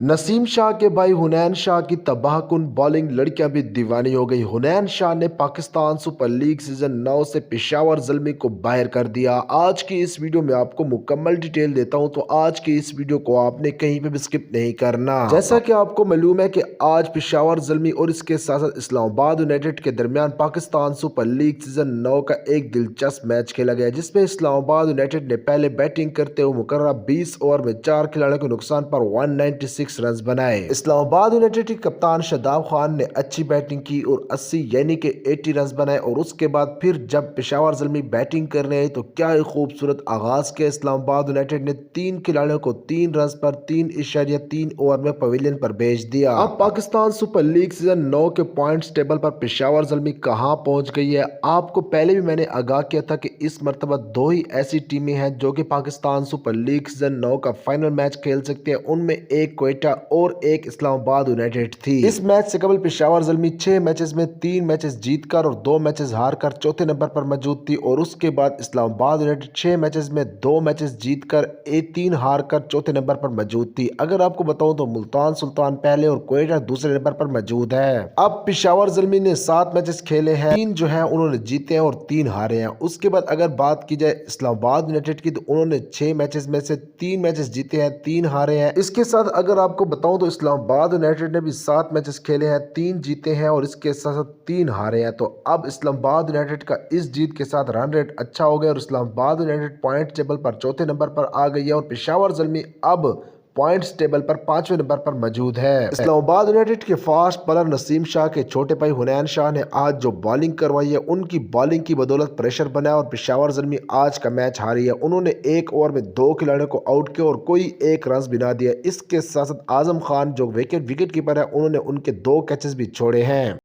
नसीम शाह के भाई हुनैन शाह की तबाहकुन बॉलिंग लड़कियां भी दीवानी हो गई। हुनैन शाह ने पाकिस्तान सुपर लीग सीजन 9 से पेशावर ज़ल्मी को बाहर कर दिया। आज की इस वीडियो में आपको मुकम्मल डिटेल देता हूं, तो आज की इस वीडियो को आपने कहीं पे भी स्किप नहीं करना। जैसा कि आपको मालूम है कि आज पेशावर ज़ल्मी और इसके साथ साथ इस्लामाबाद यूनाइटेड के दरमियान पाकिस्तान सुपर लीग सीजन 9 का एक दिलचस्प मैच खेला गया, जिसमें इस्लामाबाद यूनाइटेड ने पहले बैटिंग करते हुए मुकर्रर 20 ओवर में 4 खिलाड़ियों के नुकसान पर 196 रन बनाए। इस्लामाबाद यूनाइटेड के कप्तान शादाब खान ने अच्छी बैटिंग की और 80 यानी कि 80 रन बनाए। और उसके बाद फिर जब पेशावर ज़ल्मी बैटिंग करने आई तो क्या ही खूबसूरत आगाज किया। इस्लामाबाद यूनाइटेड ने 3 खिलाड़ियों को 3 रन पर 3.3 ओवर में पवेलियन पर भेज दिया। अब पाकिस्तान सुपर लीग सीजन 9 के पॉइंट्स टेबल पर पेशावर ज़ल्मी कहां पहुंच गई है। आपको पहले भी मैंने आगाह किया था कि इस मरतबा 2 ही ऐसी टीमें हैं जो कि पाकिस्तान सुपर लीग सीजन 9 का फाइनल मैच खेल सकती है। उनमें एक क्वेटा और एक इस्लामाबाद यूनाइटेड थी। इस मैच से कबल पेशावर ज़ल्मी 6 मैचेस में 3 मैचेस जीतकर और 2 मैचेस हारकर चौथे नंबर पर मौजूद थी। और उसके बाद इस्लामाबाद यूनाइटेड 6 मैचेस में 2 मैचेस जीतकर 3 हारकर चौथे नंबर पर मौजूद थी। अगर आपको बताऊं तो मुल्तान सुल्तान पहले और क्वेटा दूसरे नंबर पर मौजूद है। अब पेशावर ज़ल्मी ने 7 मैचेस खेले हैं, 3 जो है उन्होंने जीते हैं और 3 हारे हैं। उसके बाद अगर बात की जाए इस्लामाबाद यूनाइटेड की, तो उन्होंने 6 मैचेस में से 3 मैचेस जीते हैं, 3 हारे हैं। इसके साथ अगर आपको बताऊं तो इस्लामाबाद यूनाइटेड ने भी 7 मैचेस खेले हैं, 3 जीते हैं और इसके साथ साथ 3 हारे हैं। तो अब इस्लामाबाद यूनाइटेड का इस जीत के साथ रन रेट अच्छा हो गया और इस्लामाबाद यूनाइटेड पॉइंट टेबल पर चौथे नंबर पर आ गई है और पेशावर ज़ल्मी अब पॉइंट्स टेबल पर 5वें नंबर पर मौजूद है। इस्लामाबाद यूनाइटेड के फास्ट बॉलर नसीम शाह के छोटे भाई हुनैन शाह ने आज जो बॉलिंग करवाई है, उनकी बॉलिंग की बदौलत प्रेशर बनाया और पेशावर ज़ल्मी आज का मैच हारी है। उन्होंने 1 ओवर में 2 खिलाड़ियों को आउट किया और कोई 1 रन बिना दिया। इसके साथ साथ आजम खान जो विकेट कीपर है, उन्होंने उनके 2 कैचेस भी छोड़े हैं।